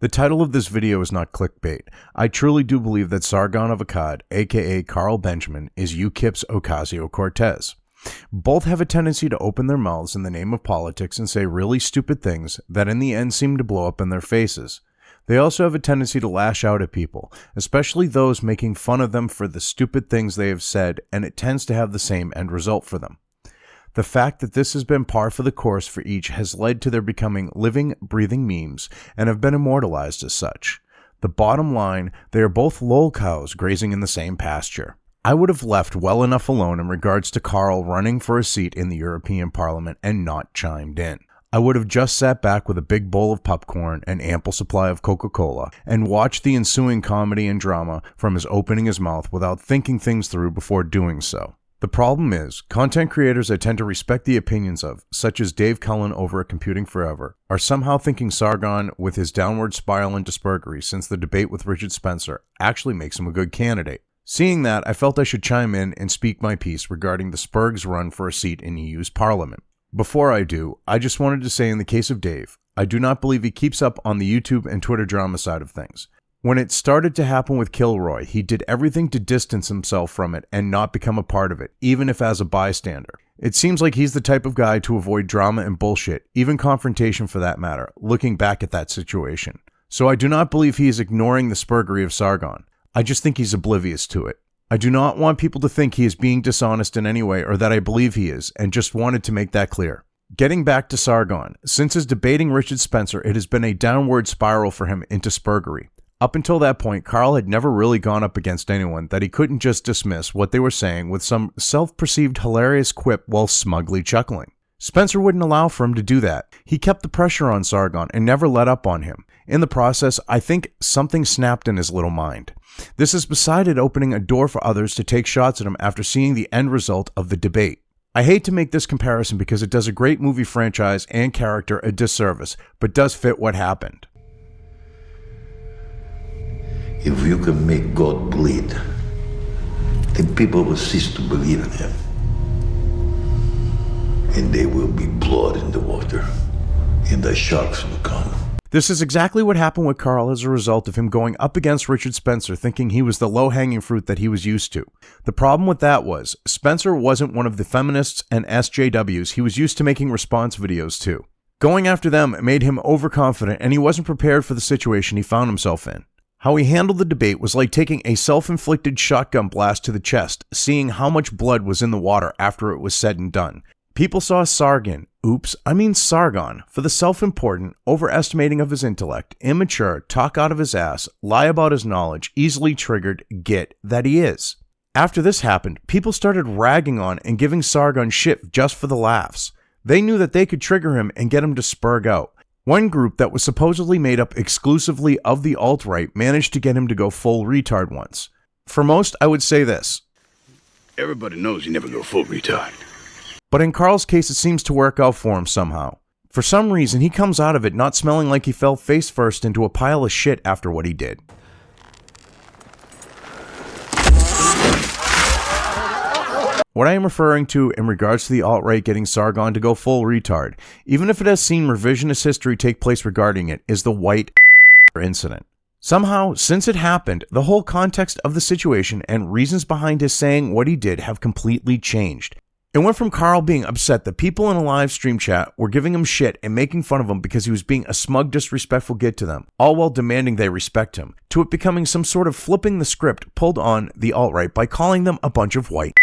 The title of this video is not clickbait. I truly do believe that Sargon of Akkad, aka Carl Benjamin, is UKIP's Ocasio-Cortez. Both have a tendency to open their mouths in the name of politics and say really stupid things that in the end seem to blow up in their faces. They also have a tendency to lash out at people, especially those making fun of them for the stupid things they have said, and it tends to have the same end result for them. The fact that this has been par for the course for each has led to their becoming living, breathing memes and have been immortalized as such. The bottom line, they are both lol cows grazing in the same pasture. I would have left well enough alone in regards to Carl running for a seat in the European Parliament and not chimed in. I would have just sat back with a big bowl of popcorn and ample supply of Coca-Cola and watched the ensuing comedy and drama from his opening his mouth without thinking things through before doing so. The problem is, content creators I tend to respect the opinions of, such as Dave Cullen over at Computing Forever, are somehow thinking Sargon, with his downward spiral into Spergery since the debate with Richard Spencer, actually makes him a good candidate. Seeing that, I felt I should chime in and speak my piece regarding the Sperg's run for a seat in EU's Parliament. Before I do, I just wanted to say in the case of Dave, I do not believe he keeps up on the YouTube and Twitter drama side of things. When it started to happen with Kilroy, he did everything to distance himself from it and not become a part of it, even if as a bystander. It seems like he's the type of guy to avoid drama and bullshit, even confrontation for that matter, looking back at that situation. So I do not believe he is ignoring the Spergery of Sargon. I just think he's oblivious to it. I do not want people to think he is being dishonest in any way or that I believe he is, and just wanted to make that clear. Getting back to Sargon, since his debating Richard Spencer, it has been a downward spiral for him into Spergery. Up until that point, Carl had never really gone up against anyone that he couldn't just dismiss what they were saying with some self-perceived hilarious quip while smugly chuckling. Spencer wouldn't allow for him to do that. He kept the pressure on Sargon and never let up on him. In the process, I think something snapped in his little mind. This is beside it opening a door for others to take shots at him after seeing the end result of the debate. I hate to make this comparison because it does a great movie franchise and character a disservice, but does fit what happened. If you can make God bleed, then people will cease to believe in him. And there will be blood in the water, and the sharks will come. This is exactly what happened with Carl as a result of him going up against Richard Spencer thinking he was the low-hanging fruit that he was used to. The problem with that was, Spencer wasn't one of the feminists and SJWs he was used to making response videos to. Going after them made him overconfident and he wasn't prepared for the situation he found himself in. How he handled the debate was like taking a self-inflicted shotgun blast to the chest, seeing how much blood was in the water after it was said and done. People saw Sargon for the self-important, overestimating of his intellect, immature, talk out of his ass, lie about his knowledge, easily triggered git that he is. After this happened, people started ragging on and giving Sargon shit just for the laughs. They knew that they could trigger him and get him to spurg out. One group that was supposedly made up exclusively of the alt-right managed to get him to go full retard once. For most, I would say this. Everybody knows you never go full retard. But in Carl's case, it seems to work out for him somehow. For some reason, he comes out of it not smelling like he fell face first into a pile of shit after what he did. What I am referring to in regards to the alt-right getting Sargon to go full retard, even if it has seen revisionist history take place regarding it, is the white incident. Somehow, since it happened, the whole context of the situation and reasons behind his saying what he did have completely changed. It went from Carl being upset that people in a live stream chat were giving him shit and making fun of him because he was being a smug, disrespectful git to them, all while demanding they respect him, to it becoming some sort of flipping the script pulled on the alt-right by calling them a bunch of white.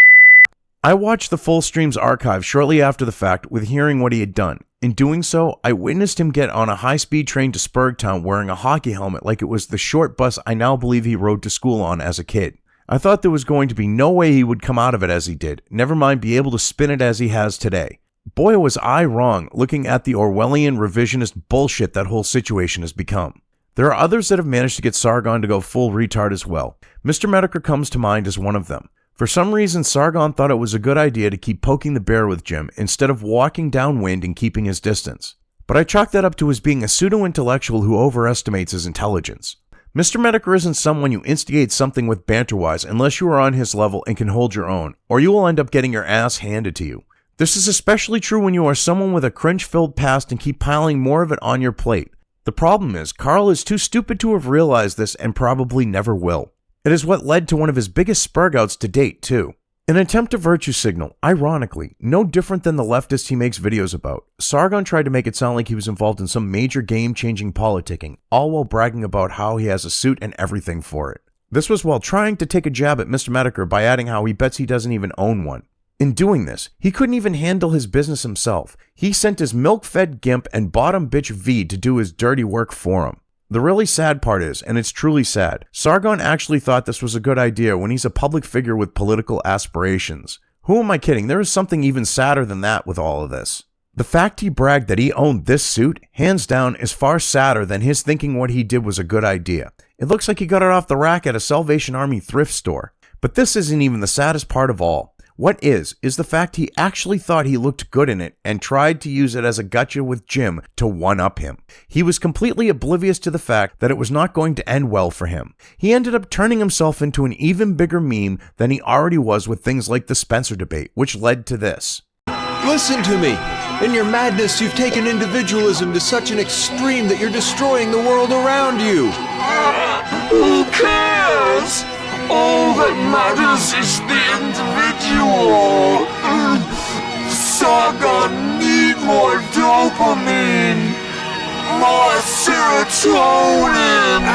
I watched the full stream's archive shortly after the fact with hearing what he had done. In doing so, I witnessed him get on a high-speed train to Spurgtown wearing a hockey helmet like it was the short bus I now believe he rode to school on as a kid. I thought there was going to be no way he would come out of it as he did, never mind be able to spin it as he has today. Boy, was I wrong looking at the Orwellian revisionist bullshit that whole situation has become. There are others that have managed to get Sargon to go full retard as well. Mr. Mediker comes to mind as one of them. For some reason, Sargon thought it was a good idea to keep poking the bear with Jim instead of walking downwind and keeping his distance. But I chalk that up to his being a pseudo-intellectual who overestimates his intelligence. Mr. Mediker isn't someone you instigate something with banter-wise unless you are on his level and can hold your own, or you will end up getting your ass handed to you. This is especially true when you are someone with a cringe-filled past and keep piling more of it on your plate. The problem is, Carl is too stupid to have realized this and probably never will. It is what led to one of his biggest spurgouts to date, too. In an attempt to virtue signal, ironically, no different than the leftists he makes videos about, Sargon tried to make it sound like he was involved in some major game-changing politicking, all while bragging about how he has a suit and everything for it. This was while trying to take a jab at Mr. Medicare by adding how he bets he doesn't even own one. In doing this, he couldn't even handle his business himself. He sent his milk-fed gimp and bottom bitch V to do his dirty work for him. The really sad part is, and it's truly sad, Sargon actually thought this was a good idea when he's a public figure with political aspirations. Who am I kidding? There is something even sadder than that with all of this. The fact he bragged that he owned this suit, hands down, is far sadder than his thinking what he did was a good idea. It looks like he got it off the rack at a Salvation Army thrift store. But this isn't even the saddest part of all. What is the fact he actually thought he looked good in it and tried to use it as a gotcha with Jim to one-up him. He was completely oblivious to the fact that it was not going to end well for him. He ended up turning himself into an even bigger meme than he already was with things like the Spencer debate, which led to this. Listen to me. In your madness, you've taken individualism to such an extreme that you're destroying the world around you. Who cares? All that matters is the individual. Sargon need more dopamine, more serotonin.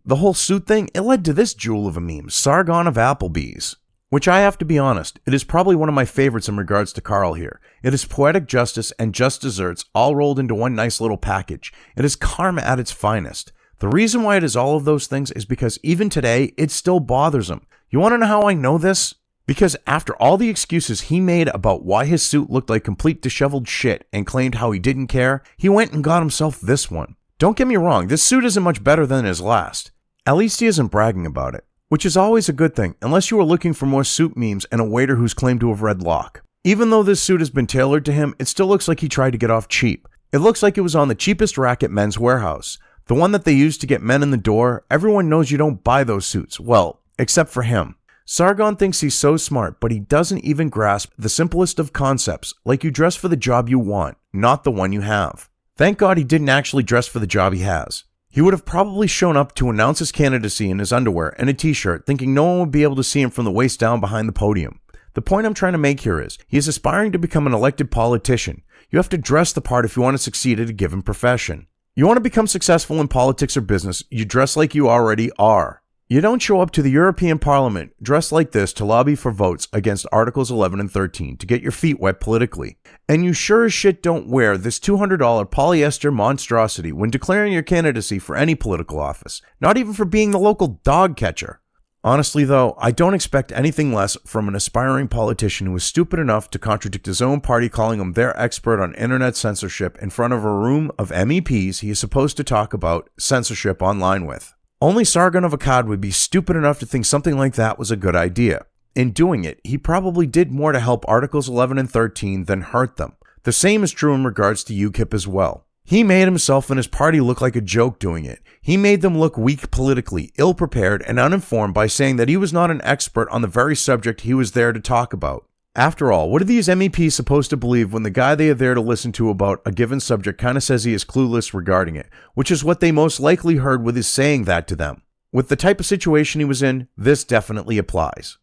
The whole suit thing, it led to this jewel of a meme, Sargon of Applebee's. Which I have to be honest, it is probably one of my favorites in regards to Carl here. It is poetic justice and just desserts all rolled into one nice little package. It is karma at its finest. The reason why it is all of those things is because even today, it still bothers him. You want to know how I know this? Because after all the excuses he made about why his suit looked like complete disheveled shit and claimed how he didn't care, he went and got himself this one. Don't get me wrong, this suit isn't much better than his last. At least he isn't bragging about it. Which is always a good thing, unless you are looking for more suit memes and a waiter who's claimed to have read Locke. Even though this suit has been tailored to him, it still looks like he tried to get off cheap. It looks like it was on the cheapest rack at Men's Warehouse. The one that they use to get men in the door. Everyone knows you don't buy those suits. Well, except for him. Sargon thinks he's so smart, but he doesn't even grasp the simplest of concepts, like you dress for the job you want, not the one you have. Thank God he didn't actually dress for the job he has. He would have probably shown up to announce his candidacy in his underwear and a t-shirt, thinking no one would be able to see him from the waist down behind the podium. The point I'm trying to make here is, he is aspiring to become an elected politician. You have to dress the part if you want to succeed at a given profession. You want to become successful in politics or business, you dress like you already are. You don't show up to the European Parliament dressed like this to lobby for votes against Articles 11 and 13 to get your feet wet politically. And you sure as shit don't wear this $200 polyester monstrosity when declaring your candidacy for any political office, not even for being the local dog catcher. Honestly though, I don't expect anything less from an aspiring politician who is stupid enough to contradict his own party calling him their expert on internet censorship in front of a room of MEPs he is supposed to talk about censorship online with. Only Sargon of Akkad would be stupid enough to think something like that was a good idea. In doing it, he probably did more to help Articles 11 and 13 than hurt them. The same is true in regards to UKIP as well. He made himself and his party look like a joke doing it. He made them look weak politically, ill-prepared, and uninformed by saying that he was not an expert on the very subject he was there to talk about. After all, what are these MEPs supposed to believe when the guy they are there to listen to about a given subject kind of says he is clueless regarding it, which is what they most likely heard with his saying that to them. With the type of situation he was in, this definitely applies.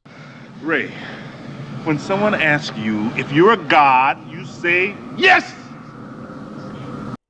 Ray, when someone asks you if you're a god, you say yes!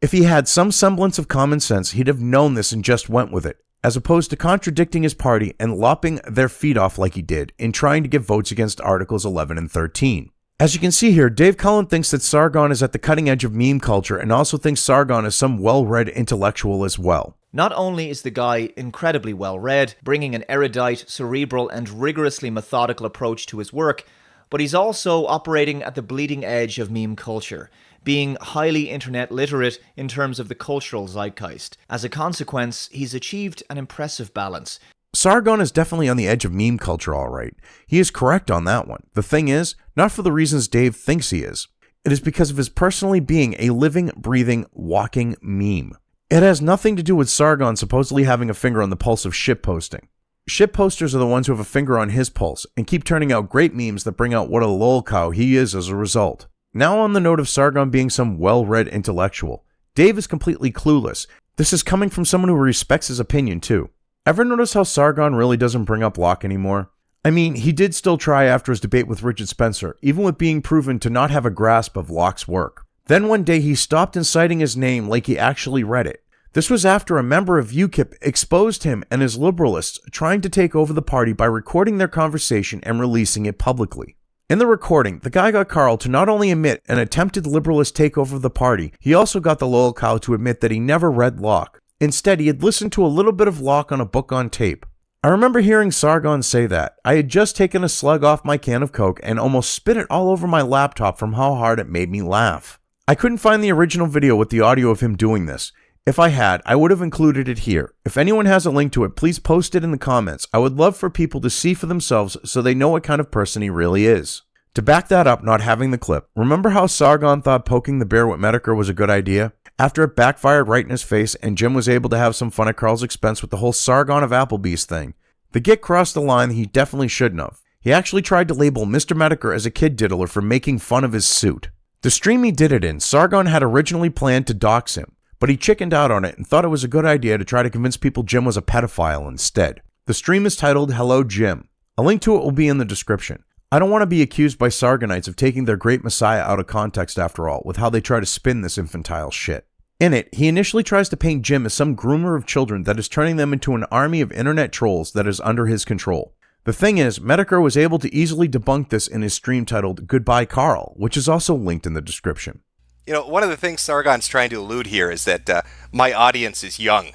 If he had some semblance of common sense, he'd have known this and just went with it, as opposed to contradicting his party and lopping their feet off like he did in trying to get votes against Articles 11 and 13. As you can see here, Dave Cullen thinks that Sargon is at the cutting edge of meme culture and also thinks Sargon is some well-read intellectual as well. Not only is the guy incredibly well-read, bringing an erudite, cerebral, and rigorously methodical approach to his work, but he's also operating at the bleeding edge of meme culture, being highly internet literate in terms of the cultural zeitgeist. As a consequence, he's achieved an impressive balance. Sargon is definitely on the edge of meme culture, alright. He is correct on that one. The thing is, not for the reasons Dave thinks he is. It is because of his personally being a living, breathing, walking meme. It has nothing to do with Sargon supposedly having a finger on the pulse of shitposting. Shitposters are the ones who have a finger on his pulse and keep turning out great memes that bring out what a lol cow he is as a result. Now on the note of Sargon being some well-read intellectual, Dave is completely clueless. This is coming from someone who respects his opinion too. Ever notice how Sargon really doesn't bring up Locke anymore? I mean, he did still try after his debate with Richard Spencer, even with being proven to not have a grasp of Locke's work. Then one day he stopped inciting his name like he actually read it. This was after a member of UKIP exposed him and his liberalists trying to take over the party by recording their conversation and releasing it publicly. In the recording, the guy got Carl to not only admit an attempted liberalist takeover of the party, he also got the loyal cow to admit that he never read Locke. Instead, he had listened to a little bit of Locke on a book on tape. I remember hearing Sargon say that. I had just taken a slug off my can of Coke and almost spit it all over my laptop from how hard it made me laugh. I couldn't find the original video with the audio of him doing this. If I had, I would have included it here. If anyone has a link to it, please post it in the comments. I would love for people to see for themselves so they know what kind of person he really is. To back that up, not having the clip, remember how Sargon thought poking the bear with Medicare was a good idea? After it backfired right in his face and Jim was able to have some fun at Carl's expense with the whole Sargon of Applebee's thing, the git crossed the line he definitely shouldn't have. He actually tried to label Mr. Medicare as a kid diddler for making fun of his suit. The stream he did it in, Sargon had originally planned to dox him, but he chickened out on it and thought it was a good idea to try to convince people Jim was a pedophile instead. The stream is titled Hello Jim. A link to it will be in the description. I don't want to be accused by Sargonites of taking their great messiah out of context after all, with how they try to spin this infantile shit. In it, he initially tries to paint Jim as some groomer of children that is turning them into an army of internet trolls that is under his control. The thing is, Medicare was able to easily debunk this in his stream titled Goodbye Carl, which is also linked in the description. You know, one of the things Sargon's trying to allude here is that my audience is young,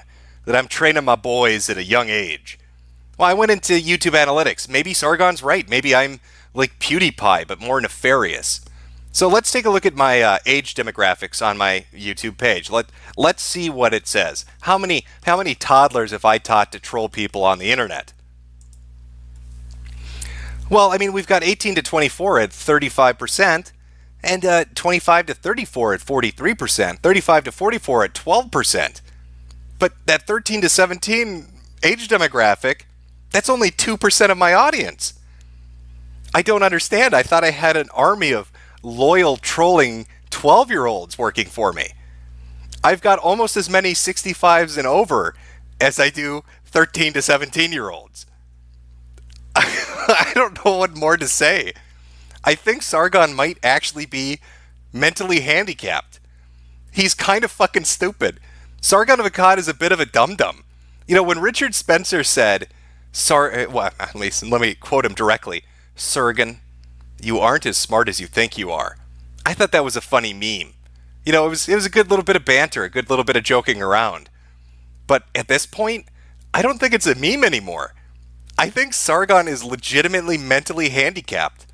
that I'm training my boys at a young age. Well, I went into YouTube analytics. Maybe Sargon's right. Maybe I'm like PewDiePie, but more nefarious. So let's take a look at my age demographics on my YouTube page. Let's see what it says. How many toddlers have I taught to troll people on the internet? Well, I mean, we've got 18 to 24 at 35%, and 25 to 34 at 43%, 35 to 44 at 12%. But that 13 to 17 age demographic, that's only 2% of my audience. I don't understand. I thought I had an army of loyal trolling 12-year-olds working for me. I've got almost as many 65s and over as I do 13 to 17-year-olds. I don't know what more to say. I think Sargon might actually be mentally handicapped. He's kind of fucking stupid. Sargon of Akkad is a bit of a dum-dum. You know, when Richard Spencer said, let me quote him directly, Sargon, you aren't as smart as you think you are. I thought that was a funny meme. You know, it was a good little bit of banter, a good little bit of joking around. But at this point, I don't think it's a meme anymore. I think Sargon is legitimately mentally handicapped.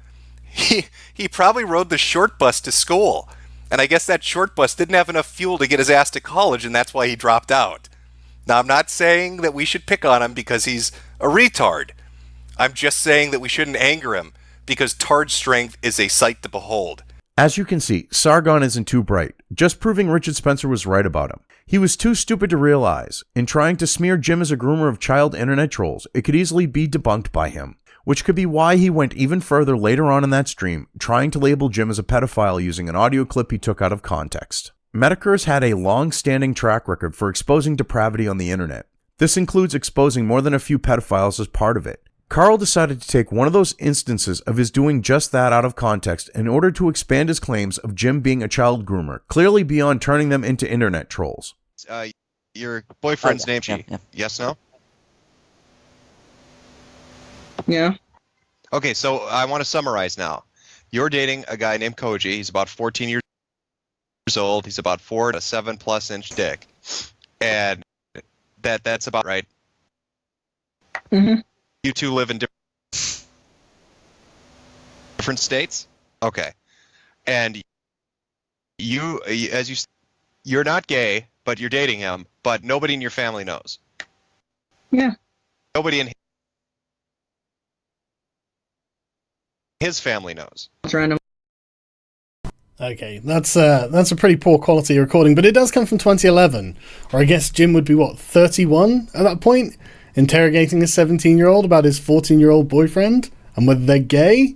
He probably rode the short bus to school, and I guess that short bus didn't have enough fuel to get his ass to college, and that's why he dropped out. Now, I'm not saying that we should pick on him because he's a retard. I'm just saying that we shouldn't anger him, because tard strength is a sight to behold. As you can see, Sargon isn't too bright, just proving Richard Spencer was right about him. He was too stupid to realize, in trying to smear Jim as a groomer of child internet trolls, it could easily be debunked by him, which could be why he went even further later on in that stream, trying to label Jim as a pedophile using an audio clip he took out of context. Medicare's had a long-standing track record for exposing depravity on the internet. This includes exposing more than a few pedophiles as part of it. Carl decided to take one of those instances of his doing just that out of context in order to expand his claims of Jim being a child groomer, clearly beyond turning them into internet trolls. Your boyfriend's name, yeah. Yes, no? Yeah. Okay, so I want to summarize now. You're dating a guy named Koji. He's about 14 years old. He's about 4 to 7+ inch dick. And that's about right. Mm-hmm. You two live in different states? Okay. And you're not gay, but you're dating him, but nobody in your family knows. Yeah. Nobody in his family knows. It's random. Okay, that's a pretty poor quality recording, but it does come from 2011, or I guess Jim would be, 31 at that point? Interrogating a 17-year-old about his 14-year-old boyfriend, and whether they're gay?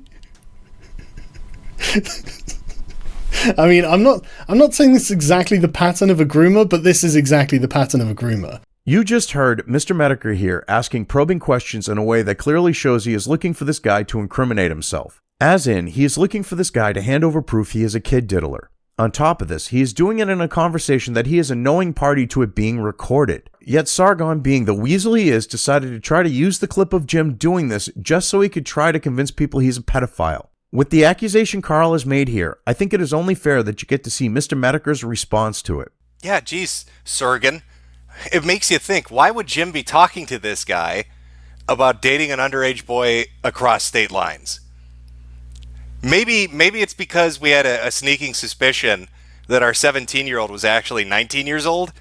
I mean, I'm not saying this is exactly the pattern of a groomer, but this is exactly the pattern of a groomer. You just heard Mr. Medicare here asking probing questions in a way that clearly shows he is looking for this guy to incriminate himself. As in, he is looking for this guy to hand over proof he is a kid diddler. On top of this, he is doing it in a conversation that he is a knowing party to it being recorded. Yet Sargon, being the weasel he is, decided to try to use the clip of Jim doing this just so he could try to convince people he's a pedophile. With the accusation Carl has made here, I think it is only fair that you get to see Mr. Medicare's response to it. Yeah, geez, Sargon. It makes you think, why would Jim be talking to this guy about dating an underage boy across state lines? Maybe it's because we had a sneaking suspicion that our 17-year-old was actually 19 years old,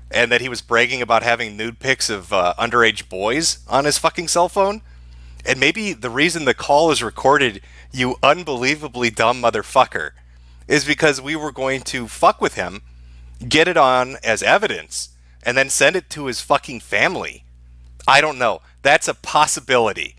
and that he was bragging about having nude pics of underage boys on his fucking cell phone. And maybe the reason the call is recorded, you unbelievably dumb motherfucker, is because we were going to fuck with him, get it on as evidence, and then send it to his fucking family. I don't know. That's a possibility.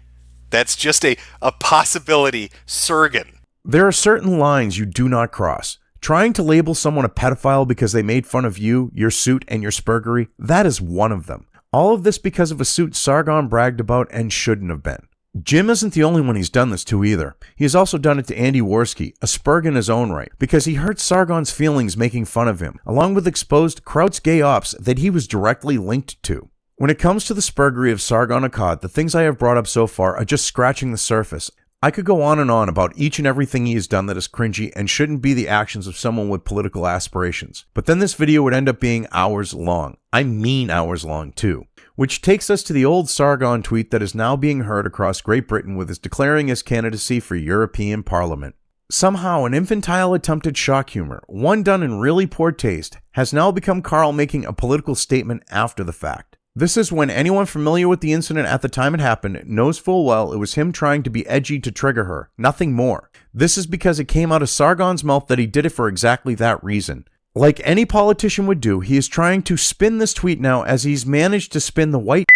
That's just a possibility, Sargon. There are certain lines you do not cross. Trying to label someone a pedophile because they made fun of you, your suit, and your Spergery, that is one of them. All of this because of a suit Sargon bragged about and shouldn't have been. Jim isn't the only one he's done this to either. He has also done it to Andy Worski, a Spurg in his own right, because he hurt Sargon's feelings making fun of him, along with exposed Kraut's gay ops that he was directly linked to. When it comes to the Spergery of Sargon of Akkad, the things I have brought up so far are just scratching the surface. I could go on and on about each and everything he has done that is cringy and shouldn't be the actions of someone with political aspirations. But then this video would end up being hours long. I mean hours long too. Which takes us to the old Sargon tweet that is now being heard across Great Britain with his declaring his candidacy for European Parliament. Somehow an infantile attempt at shock humor, one done in really poor taste, has now become Carl making a political statement after the fact. This is when anyone familiar with the incident at the time it happened knows full well it was him trying to be edgy to trigger her, nothing more. This is because it came out of Sargon's mouth that he did it for exactly that reason. Like any politician would do, he is trying to spin this tweet now as he's managed to spin the white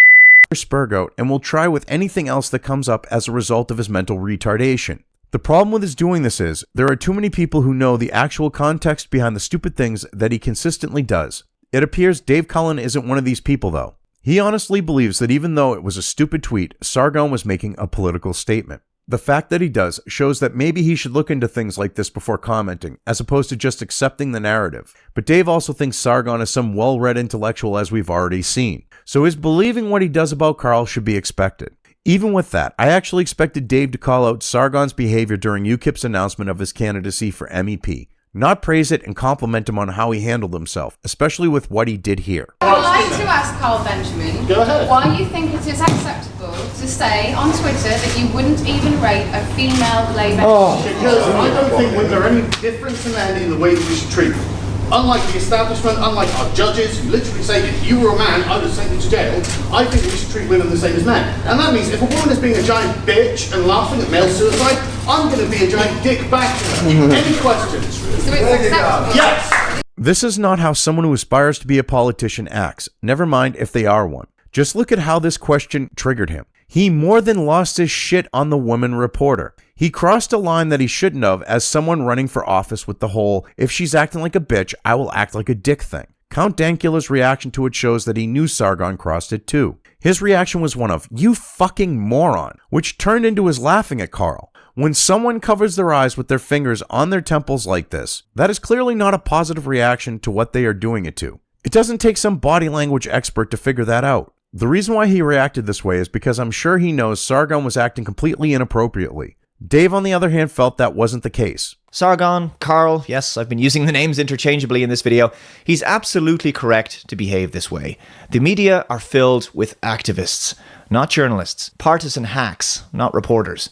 Spurg out and will try with anything else that comes up as a result of his mental retardation. The problem with his doing this is, there are too many people who know the actual context behind the stupid things that he consistently does. It appears Dave Cullen isn't one of these people though. He honestly believes that even though it was a stupid tweet, Sargon was making a political statement. The fact that he does shows that maybe he should look into things like this before commenting, as opposed to just accepting the narrative. But Dave also thinks Sargon is some well-read intellectual as we've already seen, so his believing what he does about Carl should be expected. Even with that, I actually expected Dave to call out Sargon's behavior during UKIP's announcement of his candidacy for MEP. Not praise it and compliment him on how he handled himself, especially with what he did here. I would like to ask Carl Benjamin why you think it is acceptable to say on Twitter that you wouldn't even rate a female Labour. Because I don't think there are any difference in the way that we should treat them. Unlike the establishment, unlike our judges who literally say if you were a man, I would send you to jail, I think we should treat women the same as men. And that means if a woman is being a giant bitch and laughing at male suicide, I'm going to be a giant dick back to her. Any questions? So it's acceptable? Yes! This is not how someone who aspires to be a politician acts, never mind if they are one. Just look at how this question triggered him. He more than lost his shit on the woman reporter. He crossed a line that he shouldn't have as someone running for office with the whole, if she's acting like a bitch, I will act like a dick thing. Count Dankula's reaction to it shows that he knew Sargon crossed it too. His reaction was one of, you fucking moron, which turned into his laughing at Carl. When someone covers their eyes with their fingers on their temples like this, that is clearly not a positive reaction to what they are doing it to. It doesn't take some body language expert to figure that out. The reason why he reacted this way is because I'm sure he knows Sargon was acting completely inappropriately. Dave, on the other hand, felt that wasn't the case. Sargon, Carl, yes, I've been using the names interchangeably in this video. He's absolutely correct to behave this way. The media are filled with activists, not journalists. Partisan hacks, not reporters.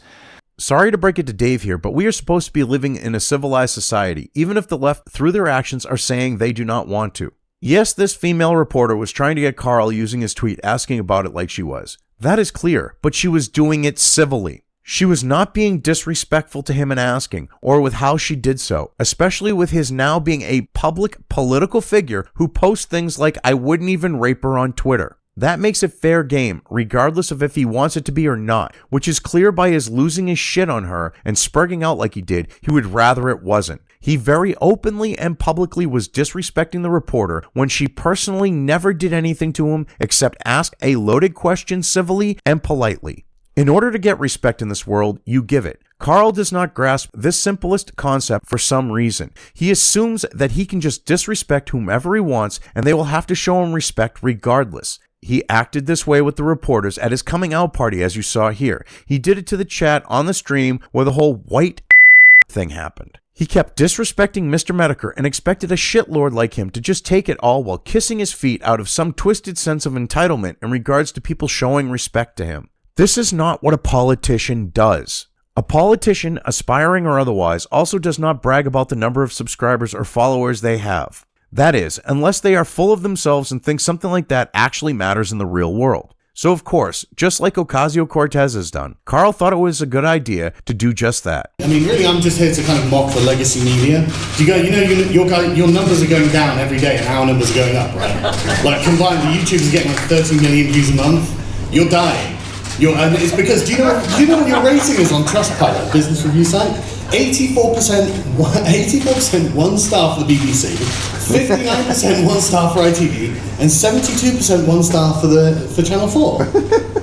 Sorry to break it to Dave here, but we are supposed to be living in a civilized society, even if the left, through their actions, are saying they do not want to. Yes, this female reporter was trying to get Carl using his tweet asking about it like she was. That is clear, but she was doing it civilly. She was not being disrespectful to him in asking, or with how she did so, especially with his now being a public political figure who posts things like, I wouldn't even rape her on Twitter. That makes it fair game, regardless of if he wants it to be or not, which is clear by his losing his shit on her and spurging out like he did. He would rather it wasn't. He very openly and publicly was disrespecting the reporter when she personally never did anything to him except ask a loaded question civilly and politely. In order to get respect in this world, you give it. Carl does not grasp this simplest concept for some reason. He assumes that he can just disrespect whomever he wants and they will have to show him respect regardless. He acted this way with the reporters at his coming out party, as you saw here. He did it to the chat on the stream where the whole white thing happened. He kept disrespecting Mr. Medicare and expected a shitlord like him to just take it all while kissing his feet out of some twisted sense of entitlement in regards to people showing respect to him. This is not what a politician does. A politician, aspiring or otherwise, also does not brag about the number of subscribers or followers they have. That is, unless they are full of themselves and think something like that actually matters in the real world. So of course, just like Ocasio-Cortez has done, Carl thought it was a good idea to do just that. I mean, really, I'm just here to kind of mock the legacy media. Your numbers are going down every day and our numbers are going up, right? Like, combined, the YouTubers are getting like 30 million views a month. You're dying. And it's because, do you know what your rating is on Trustpilot, business review site? 84% 84% 1 star for the BBC, 59% 1 star for ITV, and 72% 1 star for Channel 4.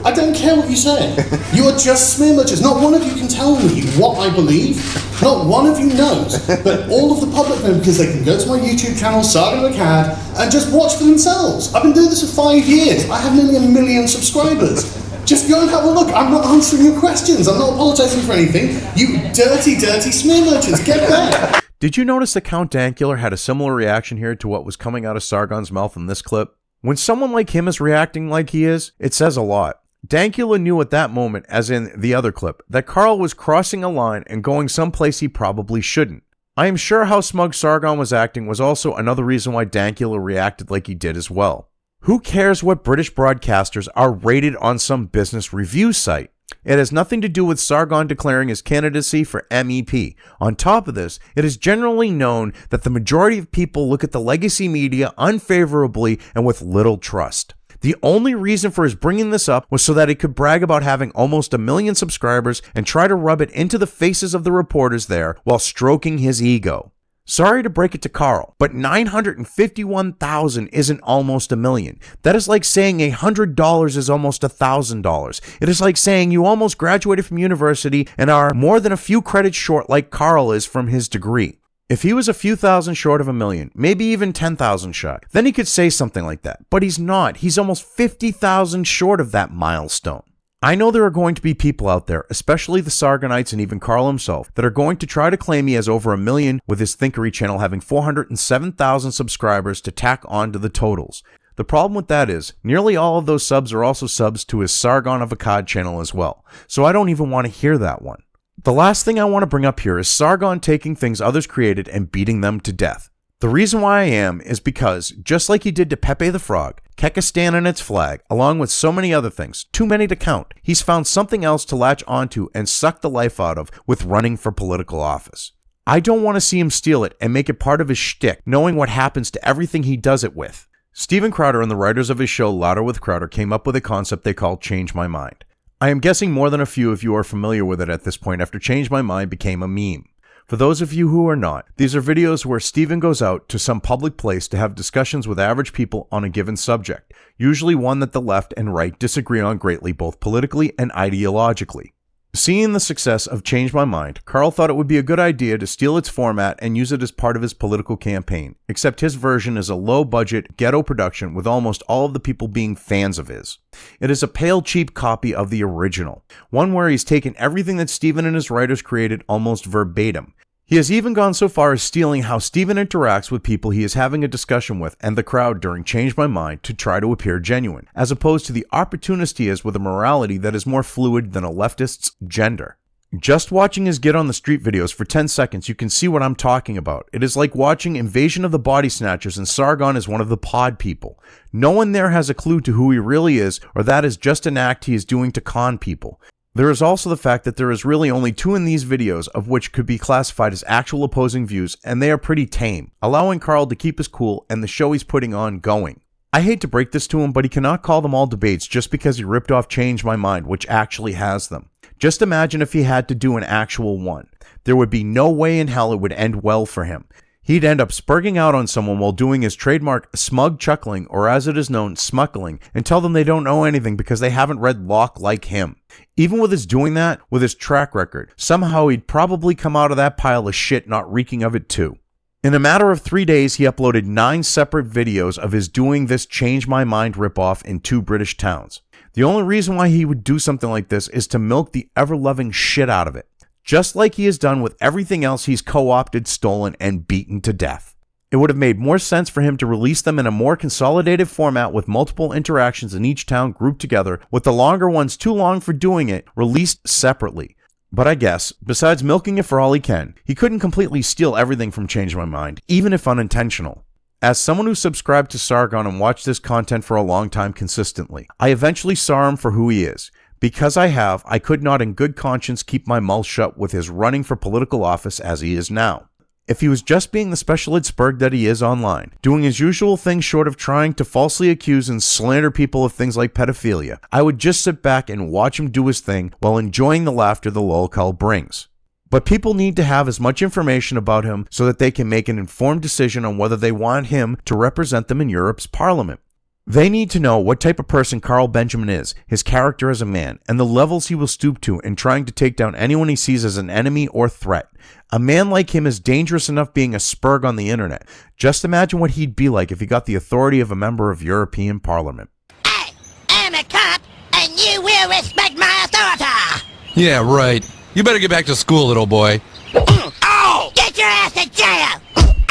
I don't care what you say. You are just smear merchants. Not one of you can tell me what I believe. Not one of you knows. But all of the public know because they can go to my YouTube channel, Sargon of Akkad, and just watch for themselves. I've been doing this for 5 years. I have nearly 1 million subscribers. Just go and have a look. I'm not answering your questions. I'm not apologizing for anything. You dirty, dirty smear merchants. Get back. Did you notice that Count Dankula had a similar reaction here to what was coming out of Sargon's mouth in this clip? When someone like him is reacting like he is, it says a lot. Dankula knew at that moment, as in the other clip, that Carl was crossing a line and going someplace he probably shouldn't. I am sure how smug Sargon was acting was also another reason why Dankula reacted like he did as well. Who cares what British broadcasters are rated on some business review site? It has nothing to do with Sargon declaring his candidacy for MEP. On top of this, it is generally known that the majority of people look at the legacy media unfavorably and with little trust. The only reason for his bringing this up was so that he could brag about having almost 1 million subscribers and try to rub it into the faces of the reporters there while stroking his ego. Sorry to break it to Carl, but 951,000 isn't almost 1 million. That is like saying $100 is almost $1,000. It is like saying you almost graduated from university and are more than a few credits short like Carl is from his degree. If he was a few thousand short of 1 million, maybe even 10,000 shy, then he could say something like that. But he's not. He's almost 50,000 short of that milestone. I know there are going to be people out there, especially the Sargonites and even Carl himself, that are going to try to claim he has over 1 million with his Thinkery channel having 407,000 subscribers to tack on to the totals. The problem with that is, nearly all of those subs are also subs to his Sargon of Akkad channel as well, so I don't even want to hear that one. The last thing I want to bring up here is Sargon taking things others created and beating them to death. The reason why I am is because, just like he did to Pepe the Frog, Kekistan and its flag, along with so many other things, too many to count, he's found something else to latch onto and suck the life out of with running for political office. I don't want to see him steal it and make it part of his shtick, knowing what happens to everything he does it with. Steven Crowder and the writers of his show Louder with Crowder came up with a concept they called Change My Mind. I am guessing more than a few of you are familiar with it at this point after Change My Mind became a meme. For those of you who are not, these are videos where Steven goes out to some public place to have discussions with average people on a given subject, usually one that the left and right disagree on greatly both politically and ideologically. Seeing the success of Change My Mind, Carl thought it would be a good idea to steal its format and use it as part of his political campaign, except his version is a low-budget, ghetto production with almost all of the people being fans of his. It is a pale, cheap copy of the original, one where he's taken everything that Steven and his writers created almost verbatim. He has even gone so far as stealing how Steven interacts with people he is having a discussion with and the crowd during Change My Mind to try to appear genuine, as opposed to the opportunist he is with a morality that is more fluid than a leftist's gender. Just watching his Get on the Street videos for 10 seconds, you can see what I'm talking about. It is like watching Invasion of the Body Snatchers and Sargon is one of the pod people. No one there has a clue to who he really is, or that is just an act he is doing to con people. There is also the fact that there is really only 2 in these videos of which could be classified as actual opposing views, and they are pretty tame, allowing Carl to keep his cool and the show he's putting on going. I hate to break this to him, but he cannot call them all debates just because he ripped off Change My Mind, which actually has them. Just imagine if he had to do an actual one. there would be no way in hell it would end well for him. He'd end up spurging out on someone while doing his trademark smug chuckling, or as it is known, smuckling, and tell them they don't know anything because they haven't read Locke like him. Even with his doing that, with his track record, somehow he'd probably come out of that pile of shit not reeking of it too. In a matter of 3 days, he uploaded 9 separate videos of his doing this Change My Mind ripoff in 2 British towns. The only reason why he would do something like this is to milk the ever-loving shit out of it. Just like he has done with everything else he's co-opted, stolen, and beaten to death. It would have made more sense for him to release them in a more consolidated format with multiple interactions in each town grouped together, with the longer ones too long for doing it released separately. But I guess, besides milking it for all he can, he couldn't completely steal everything from Change My Mind, even if unintentional. As someone who subscribed to Sargon and watched this content for a long time consistently, I eventually saw him for who he is. Because I could not in good conscience keep my mouth shut with his running for political office as he is now. If he was just being the special ed spurg that he is online, doing his usual thing short of trying to falsely accuse and slander people of things like pedophilia, I would just sit back and watch him do his thing while enjoying the laughter the lolcow brings. But people need to have as much information about him so that they can make an informed decision on whether they want him to represent them in Europe's parliament. They need to know what type of person Carl Benjamin is, his character as a man, and the levels he will stoop to in trying to take down anyone he sees as an enemy or threat. A man like him is dangerous enough being a spurg on the internet. Just imagine what he'd be like if he got the authority of a member of European Parliament. I am a cop, and you will respect my authority! Yeah, right. You better get back to school, little boy. Ow! Get your ass to jail!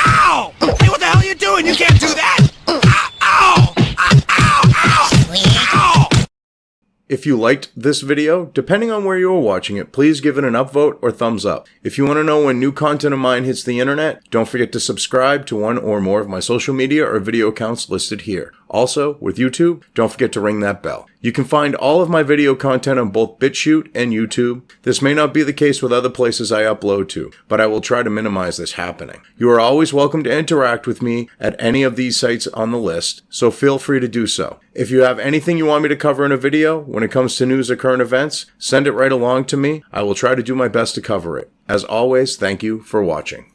Ow! Hey, what the hell are you doing? You can't do that! Ow! Ow! If you liked this video, depending on where you are watching it, please give it an upvote or thumbs up. If you want to know when new content of mine hits the internet, don't forget to subscribe to one or more of my social media or video accounts listed here. Also, with YouTube, don't forget to ring that bell. You can find all of my video content on both BitChute and YouTube. This may not be the case with other places I upload to, but I will try to minimize this happening. You are always welcome to interact with me at any of these sites on the list, so feel free to do so. If you have anything you want me to cover in a video, when it comes to news or current events, send it right along to me. I will try to do my best to cover it. As always, thank you for watching.